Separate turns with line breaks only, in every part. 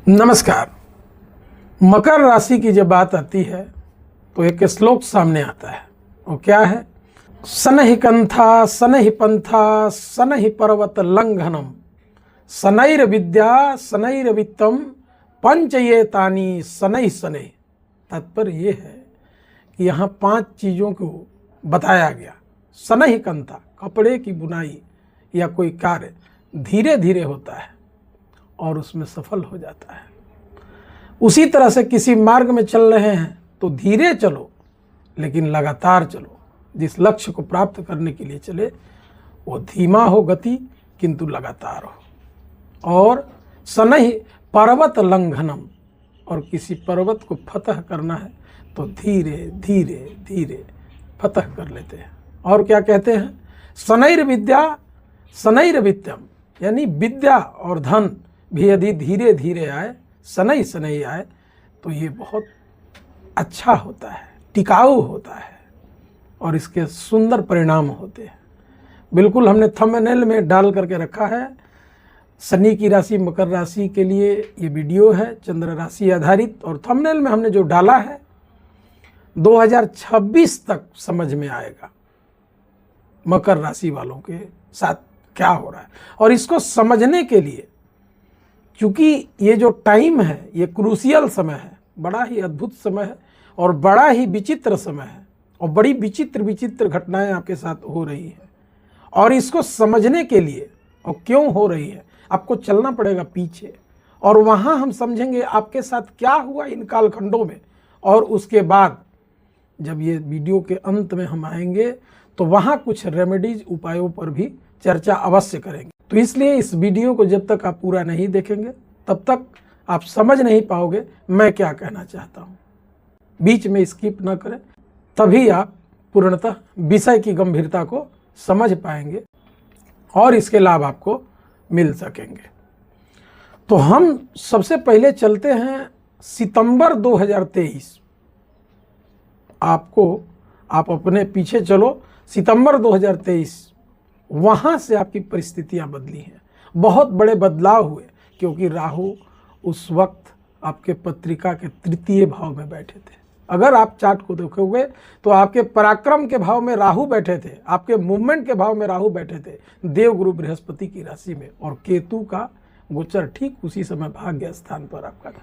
नमस्कार। मकर राशि की जब बात आती है तो एक श्लोक सामने आता है। वो क्या है? शनैः कंथा शनैः पंथा शनैः पर्वत लंघनम शनैर्विद्या शनैर्वित्तम पंचयेतानि शनैः शनैः। तात्पर्य ये है कि यहाँ 5 चीज़ों को बताया गया। शनैः कंथा, कपड़े की बुनाई या कोई कार्य धीरे धीरे होता है और उसमें सफल हो जाता है। उसी तरह से किसी मार्ग में चल रहे हैं तो धीरे चलो लेकिन लगातार चलो। जिस लक्ष्य को प्राप्त करने के लिए चले वो धीमा हो गति किंतु लगातार हो। और शनैः पर्वत लंघनम, और किसी पर्वत को फतह करना है तो धीरे धीरे धीरे फतह कर लेते हैं। और क्या कहते हैं? शनैर्विद्या शनैर्वित्तम, यानी विद्या और धन भी यदि धीरे धीरे आए, शनैः शनैः आए तो ये बहुत अच्छा होता है, टिकाऊ होता है और इसके सुंदर परिणाम होते हैं। बिल्कुल हमने थंबनेल में डाल करके रखा है। शनि की राशि मकर राशि के लिए ये वीडियो है, चंद्र राशि आधारित। और थंबनेल में हमने जो डाला है 2026 तक समझ में आएगा मकर राशि वालों के साथ क्या हो रहा है। और इसको समझने के लिए, क्योंकि ये जो टाइम है ये क्रूशियल समय है, बड़ा ही अद्भुत समय है और बड़ा ही विचित्र समय है और बड़ी विचित्र विचित्र घटनाएं आपके साथ हो रही है। और इसको समझने के लिए और क्यों हो रही है आपको चलना पड़ेगा पीछे, और वहाँ हम समझेंगे आपके साथ क्या हुआ इन कालखंडों में। और उसके बाद जब ये वीडियो के अंत में हम आएंगे तो वहाँ कुछ रेमेडीज उपायों पर भी चर्चा अवश्य करेंगे। तो इसलिए इस वीडियो को जब तक आप पूरा नहीं देखेंगे तब तक आप समझ नहीं पाओगे मैं क्या कहना चाहता हूँ। बीच में स्किप ना करें, तभी आप पूर्णतः विषय की गंभीरता को समझ पाएंगे और इसके लाभ आपको मिल सकेंगे। तो हम सबसे पहले चलते हैं सितंबर 2023। आप अपने पीछे चलो, सितंबर 2023 वहाँ से आपकी परिस्थितियाँ बदली हैं, बहुत बड़े बदलाव हुए। क्योंकि राहु उस वक्त आपके पत्रिका के 3य भाव में बैठे थे। अगर आप चार्ट को देखोगे तो आपके पराक्रम के भाव में राहु बैठे थे, आपके मूवमेंट के भाव में राहु बैठे थे देवगुरु बृहस्पति की राशि में। और केतु का गोचर ठीक उसी समय भाग्य स्थान पर आपका था।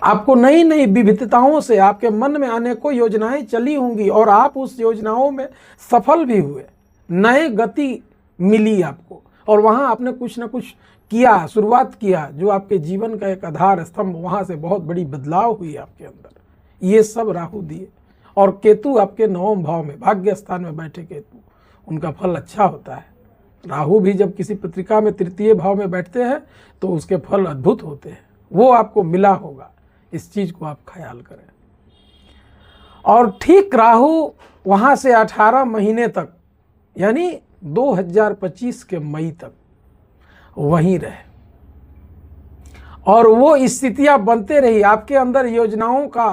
आपको नई नई विविधताओं से आपके मन में अनेकों योजनाएं चली होंगी और आप उस योजनाओं में सफल भी हुए, नए गति मिली आपको। और वहाँ आपने कुछ ना कुछ किया, शुरुआत किया, जो आपके जीवन का एक आधार स्तंभ, वहाँ से बहुत बड़ी बदलाव हुई आपके अंदर। ये सब राहु दिए। और केतु आपके 9वें भाव में भाग्य स्थान में बैठे केतु, उनका फल अच्छा होता है। राहु भी जब किसी पत्रिका में 3य भाव में बैठते हैं तो उसके फल अद्भुत होते हैं। वो आपको मिला होगा, इस चीज़ को आप ख्याल करें। और ठीक राहु वहाँ से 18 महीने तक, यानी 2025 के मई तक वहीं रहे और वो स्थितियां बनते रही। आपके अंदर योजनाओं का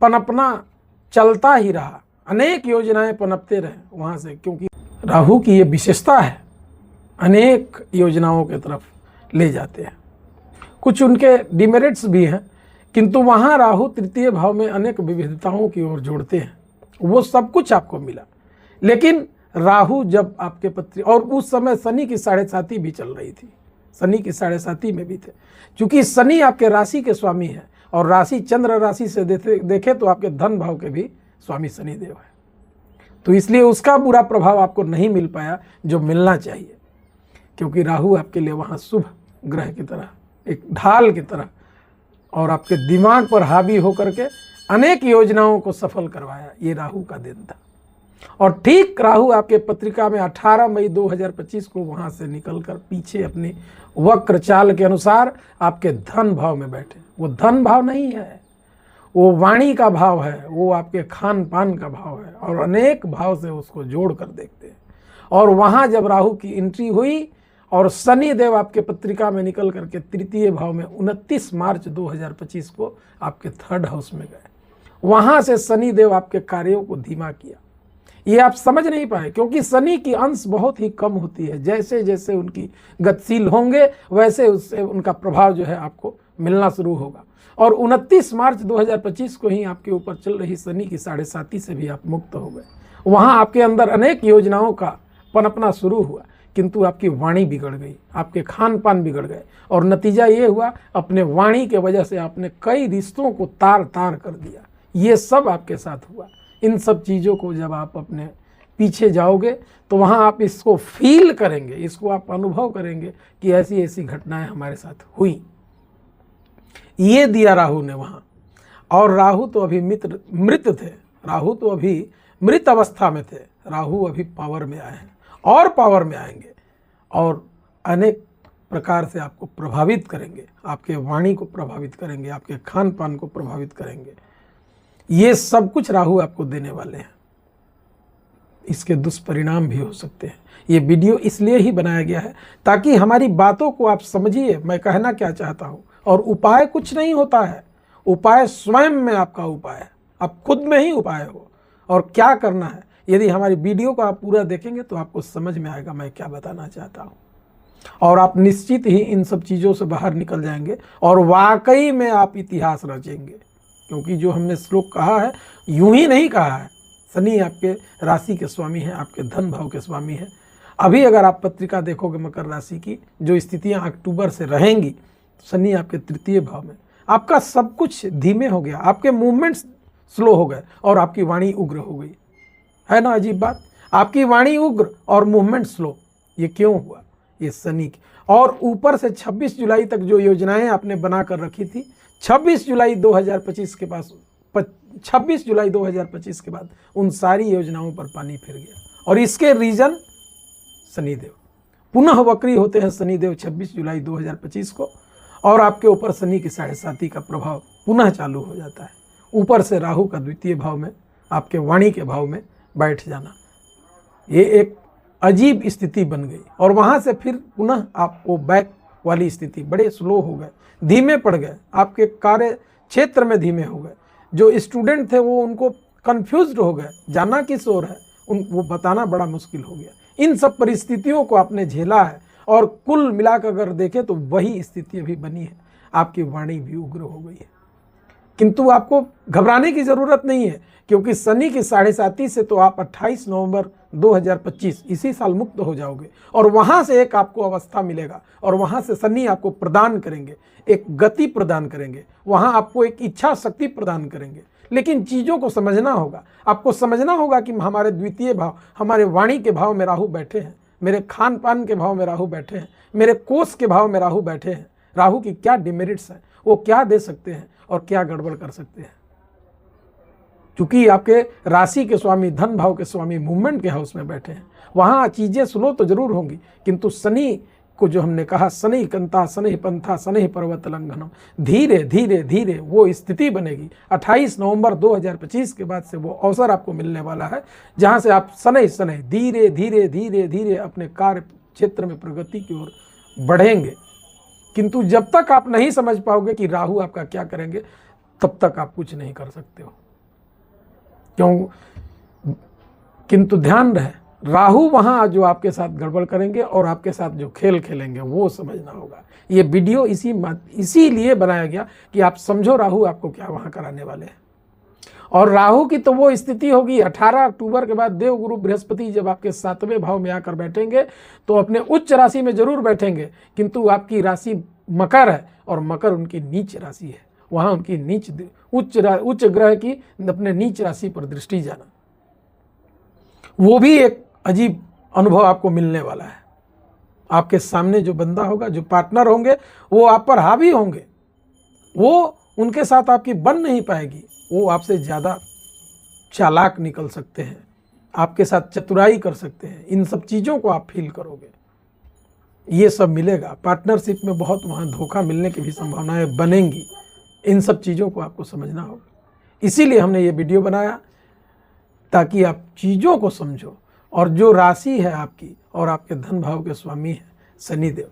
पनपना चलता ही रहा, अनेक योजनाएं पनपते रहे वहाँ से। क्योंकि राहु की ये विशेषता है, अनेक योजनाओं के तरफ ले जाते हैं। कुछ उनके डिमेरिट्स भी हैं, किंतु वहाँ राहु 3य भाव में अनेक विविधताओं की ओर जोड़ते हैं। वो सब कुछ आपको मिला। लेकिन राहु जब आपके और उस समय शनि की 7.5 भी चल रही थी, शनि की 7.5 में भी थे। क्योंकि शनि आपके राशि के स्वामी है और राशि चंद्र राशि से देखे तो आपके धन भाव के भी स्वामी शनिदेव है। तो इसलिए उसका बुरा प्रभाव आपको नहीं मिल पाया जो मिलना चाहिए। क्योंकि राहु आपके लिए वहाँ शुभ ग्रह की तरह, एक ढाल की तरह, और आपके दिमाग पर हावी होकर के अनेक योजनाओं को सफल करवाया। ये राहु का दिन था। और ठीक राहु आपके पत्रिका में 18 मई 2025 को वहाँ से निकलकर पीछे अपनी वक्र चाल के अनुसार आपके धन भाव में बैठे। वो धन भाव नहीं है, वो वाणी का भाव है, वो आपके खान पान का भाव है। और अनेक भाव से उसको जोड़ कर देखते हैं। और वहाँ जब राहु की एंट्री हुई और शनि देव आपके पत्रिका में निकल करके 3य भाव में 29 मार्च 2025 को आपके 3rd हाउस में गए। वहाँ से शनि देव आपके कार्यों को धीमा किया। ये आप समझ नहीं पाए क्योंकि शनि की अंश बहुत ही कम होती है। जैसे जैसे उनकी गतिशील होंगे वैसे उससे उनका प्रभाव जो है आपको मिलना शुरू होगा। और 29 मार्च 2025 को ही आपके ऊपर चल रही शनि की 7.5 से भी आप मुक्त हो गए। वहाँ आपके अंदर अनेक योजनाओं का पनपना शुरू हुआ, किंतु आपकी वाणी बिगड़ गई, आपके खान पान बिगड़ गए, और नतीजा ये हुआ अपने वाणी के वजह से आपने कई रिश्तों को तार तार कर दिया। ये सब आपके साथ हुआ। इन सब चीज़ों को जब आप अपने पीछे जाओगे तो वहाँ आप इसको फील करेंगे, इसको आप अनुभव करेंगे कि ऐसी ऐसी घटनाएं हमारे साथ हुई। ये दिया राहु ने वहाँ। और राहु तो अभी मृत थे, राहु तो अभी मृत अवस्था में थे। राहु अभी पावर में आए हैं और पावर में आएंगे और अनेक प्रकार से आपको प्रभावित करेंगे, आपके वाणी को प्रभावित करेंगे, आपके खान पान को प्रभावित करेंगे। ये सब कुछ राहु आपको देने वाले हैं। इसके दुष्परिणाम भी हो सकते हैं। ये वीडियो इसलिए ही बनाया गया है ताकि हमारी बातों को आप समझिए, मैं कहना क्या चाहता हूँ। और उपाय कुछ नहीं होता है, उपाय स्वयं में आपका उपाय है, आप खुद में ही उपाय हो। और क्या करना है, यदि हमारी वीडियो को आप पूरा देखेंगे तो आपको समझ में आएगा मैं क्या बताना चाहता हूँ, और आप निश्चित ही इन सब चीज़ों से बाहर निकल जाएंगे और वाकई में आप इतिहास रचेंगे। क्योंकि जो हमने श्लोक कहा है यूं ही नहीं कहा है। शनि आपके राशि के स्वामी हैं, आपके धन भाव के स्वामी हैं। अभी अगर आप पत्रिका देखोगे मकर राशि की, जो स्थितियां अक्टूबर से रहेंगी, शनि आपके तृतीय भाव में, आपका सब कुछ धीमे हो गया, आपके मूवमेंट्स स्लो हो गए और आपकी वाणी उग्र हो गई। है ना अजीब बात, आपकी वाणी उग्र और मूवमेंट स्लो। ये क्यों हुआ? ये शनि की। और ऊपर से 26 जुलाई तक जो योजनाएं आपने बना कर रखी थी, 26 जुलाई 2025 के पास 26 जुलाई 2025 के बाद उन सारी योजनाओं पर पानी फिर गया। और इसके रीजन शनिदेव पुनः वक्री होते हैं। शनिदेव 26 जुलाई 2025 को, और आपके ऊपर शनि की 7.5 का प्रभाव पुनः चालू हो जाता है। ऊपर से राहु का द्वितीय भाव में, आपके वाणी के भाव में बैठ जाना, ये एक अजीब स्थिति बन गई। और वहाँ से फिर पुनः आप वो बैक वाली स्थिति, बड़े स्लो हो गए, धीमे पड़ गए, आपके कार्य क्षेत्र में धीमे हो गए। जो स्टूडेंट थे वो उनको कंफ्यूज्ड हो गए, जाना किस ओर है वो बताना बड़ा मुश्किल हो गया। इन सब परिस्थितियों को आपने झेला है और कुल मिलाकर अगर देखें तो वही स्थिति अभी बनी है। आपकी वाणी भी उग्र हो गई है, किंतु आपको घबराने की ज़रूरत नहीं है, क्योंकि शनि की 7.5 से तो आप 28 नवंबर 2025 इसी साल मुक्त हो जाओगे। और वहाँ से एक आपको अवस्था मिलेगा और वहाँ से शनि आपको प्रदान करेंगे, एक गति प्रदान करेंगे, वहाँ आपको एक इच्छा शक्ति प्रदान करेंगे। लेकिन चीज़ों को समझना होगा, आपको समझना होगा कि हमारे द्वितीय भाव, हमारे वाणी के भाव में राहु बैठे हैं, मेरे खान पान के भाव में राहु बैठे हैं, मेरे कोष के भाव में राहु बैठे हैं। राहु की क्या डिमेरिट्स हैं, वो क्या दे सकते हैं और क्या गड़बड़ कर सकते हैं। चूंकि आपके राशि के स्वामी, धन भाव के स्वामी मूवमेंट के हाउस में बैठे हैं, वहाँ चीज़ें स्लो तो जरूर होंगी, किंतु शनि को जो हमने कहा, शनि कंता शनि पंथा शनि पर्वत लंघनम, धीरे धीरे धीरे वो स्थिति बनेगी। 28 नवंबर 2025 के बाद से वो अवसर आपको मिलने वाला है, जहाँ से आप शनि शनि धीरे धीरे धीरे धीरे अपने कार्य क्षेत्र में प्रगति की ओर बढ़ेंगे। किंतु जब तक आप नहीं समझ पाओगे कि राहु आपका क्या करेंगे, तब तक आप कुछ नहीं कर सकते हो। क्यों? किंतु ध्यान रहे, राहु वहाँ जो आपके साथ गड़बड़ करेंगे और आपके साथ जो खेल खेलेंगे वो समझना होगा। ये वीडियो इसीलिए बनाया गया कि आप समझो राहु आपको क्या वहाँ कराने वाले हैं। और राहु की तो वो स्थिति होगी 18 अक्टूबर के बाद, देवगुरु बृहस्पति जब आपके 7वें भाव में आकर बैठेंगे तो अपने उच्च राशि में जरूर बैठेंगे, किंतु आपकी राशि मकर है और मकर उनकी नीच राशि है। वहाँ उनकी नीच उच्च ग्रह की अपने नीच राशि पर दृष्टि जाना, वो भी एक अजीब अनुभव आपको मिलने वाला है। आपके सामने जो बंदा होगा, जो पार्टनर होंगे, वो आप पर हावी होंगे, वो उनके साथ आपकी बन नहीं पाएगी, वो आपसे ज़्यादा चालाक निकल सकते हैं, आपके साथ चतुराई कर सकते हैं। इन सब चीज़ों को आप फील करोगे, ये सब मिलेगा। पार्टनरशिप में बहुत वहाँ धोखा मिलने की भी संभावनाएं बनेंगी। इन सब चीज़ों को आपको समझना होगा। इसीलिए हमने ये वीडियो बनाया ताकि आप चीज़ों को समझो। और जो राशि है आपकी और आपके धन भाव के स्वामी हैं शनिदेव,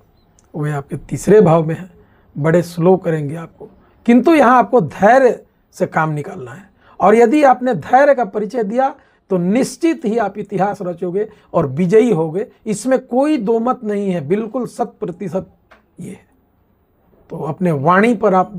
वे आपके तीसरे भाव में हैं, बड़े स्लो करेंगे आपको, किंतु यहाँ आपको धैर्य से काम निकालना है। और यदि आपने धैर्य का परिचय दिया तो निश्चित ही आप इतिहास रचोगे और विजयी होगे। इसमें कोई दो मत नहीं है, बिल्कुल 100% ये है। तो तो अपने वाणी पर आप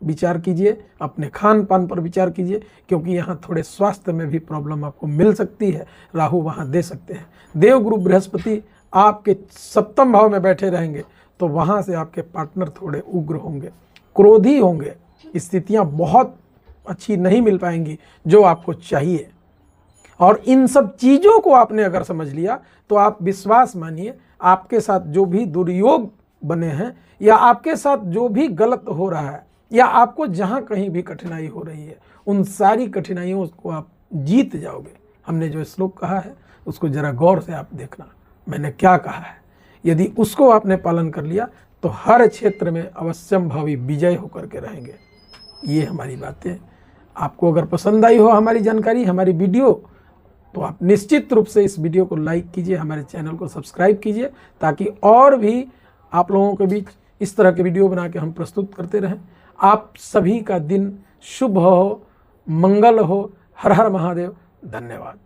विचार कीजिए, अपने खान पान पर विचार कीजिए, क्योंकि यहाँ थोड़े स्वास्थ्य में भी प्रॉब्लम आपको मिल सकती है, राहु वहाँ दे सकते हैं। देवगुरु बृहस्पति आपके सप्तम भाव में बैठे रहेंगे तो वहाँ से आपके पार्टनर थोड़े उग्र होंगे, क्रोधी होंगे, स्थितियाँ बहुत अच्छी नहीं मिल पाएंगी जो आपको चाहिए। और इन सब चीज़ों को आपने अगर समझ लिया तो आप विश्वास मानिए, आपके साथ जो भी दुर्योग बने हैं या आपके साथ जो भी गलत हो रहा है या आपको जहाँ कहीं भी कठिनाई हो रही है, उन सारी कठिनाइयों को आप जीत जाओगे। हमने जो श्लोक कहा है उसको ज़रा गौर से आप देखना, मैंने क्या कहा है। यदि उसको आपने पालन कर लिया तो हर क्षेत्र में अवश्यम भावी विजय होकर के रहेंगे। ये हमारी बातें आपको अगर पसंद आई हो हमारी जानकारी, हमारी वीडियो, तो आप निश्चित रूप से इस वीडियो को लाइक कीजिए, हमारे चैनल को सब्सक्राइब कीजिए, ताकि और भी आप लोगों के बीच इस तरह के वीडियो बना के हम प्रस्तुत करते रहें। आप सभी का दिन शुभ हो, मंगल हो। हर हर महादेव। धन्यवाद।